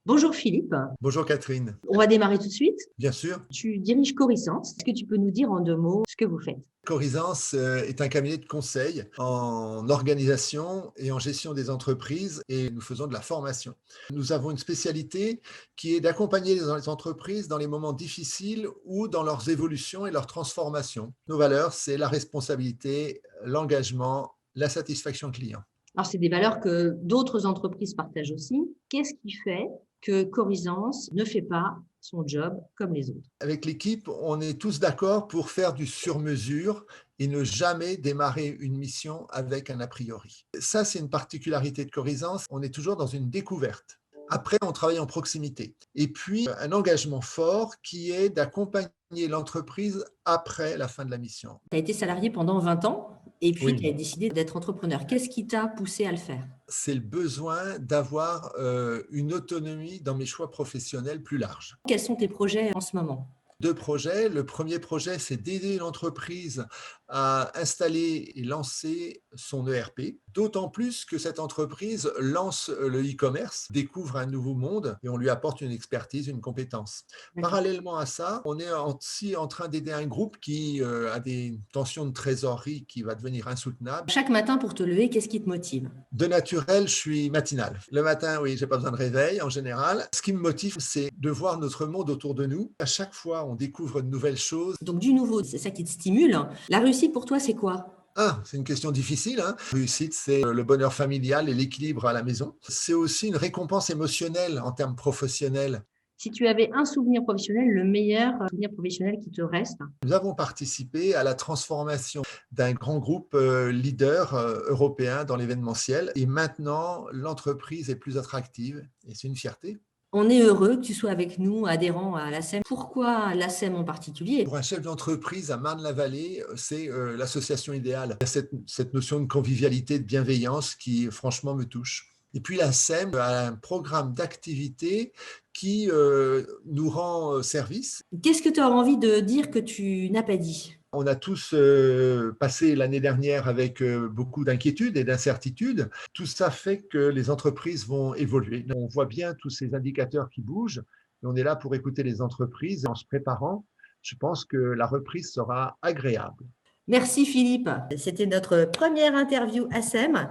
Bonjour Philippe, Bonjour Catherine, on va démarrer tout de suite. bien sûr. Tu diriges Corissance. Est-ce que tu peux nous dire en 2 mots ce que vous faites? Corisance est un cabinet de conseil en organisation et en gestion des entreprises et nous faisons de la formation. Nous avons une spécialité qui est d'accompagner les entreprises dans les moments difficiles ou dans leurs évolutions et leurs transformations. Nos valeurs, c'est la responsabilité, l'engagement, la satisfaction client. Alors, c'est des valeurs que d'autres entreprises partagent aussi. Qu'est-ce qui fait que Corisance ne fait pas son job comme les autres? Avec l'équipe, on est tous d'accord pour faire du sur-mesure et ne jamais démarrer une mission avec un a priori. Ça, c'est une particularité de Corisance. On est toujours dans une découverte. Après, on travaille en proximité. Et puis, un engagement fort qui est d'accompagner l'entreprise après la fin de la mission. Tu as été salarié pendant 20 ans et puis tu Oui. as décidé d'être entrepreneur. Qu'est-ce qui t'a poussé à le faire? C'est le besoin d'avoir une autonomie dans mes choix professionnels plus larges. Quels sont tes projets en ce moment? 2 projets. Le premier projet, c'est d'aider l'entreprise à installer et lancer son ERP, d'autant plus que cette entreprise lance le e-commerce, découvre un nouveau monde et on lui apporte une expertise, une compétence. D'accord. Parallèlement à ça, on est aussi en train d'aider un groupe qui a des tensions de trésorerie qui va devenir insoutenable. Chaque matin pour te lever, qu'est-ce qui te motive? De naturel, je suis matinal. Le matin, oui, j'ai pas besoin de réveil en général. Ce qui me motive, c'est de voir notre monde autour de nous. À chaque fois, on découvre de nouvelles choses. Donc du nouveau, c'est ça qui te stimule. La réussite pour toi, c'est quoi? Ah, c'est une question difficile, hein. Réussite, c'est le bonheur familial et l'équilibre à la maison. C'est aussi une récompense émotionnelle en termes professionnels. Si tu avais un souvenir professionnel, le meilleur souvenir professionnel qui te reste? Nous avons participé à la transformation d'un grand groupe leader européen dans l'événementiel et maintenant, l'entreprise est plus attractive et c'est une fierté. On est heureux que tu sois avec nous, adhérent à l'ASEM. Pourquoi l'ASEM en particulier? Pour un chef d'entreprise à Marne-la-Vallée, c'est l'association idéale. Il y a cette notion de convivialité, de bienveillance qui, franchement, me touche. Et puis la SEM a un programme d'activité qui nous rend service. Qu'est-ce que tu as envie de dire que tu n'as pas dit? On a tous passé l'année dernière avec beaucoup d'inquiétudes et d'incertitudes. Tout ça fait que les entreprises vont évoluer. On voit bien tous ces indicateurs qui bougent et on est là pour écouter les entreprises en se préparant. Je pense que la reprise sera agréable. Merci Philippe. C'était notre première interview ASEM.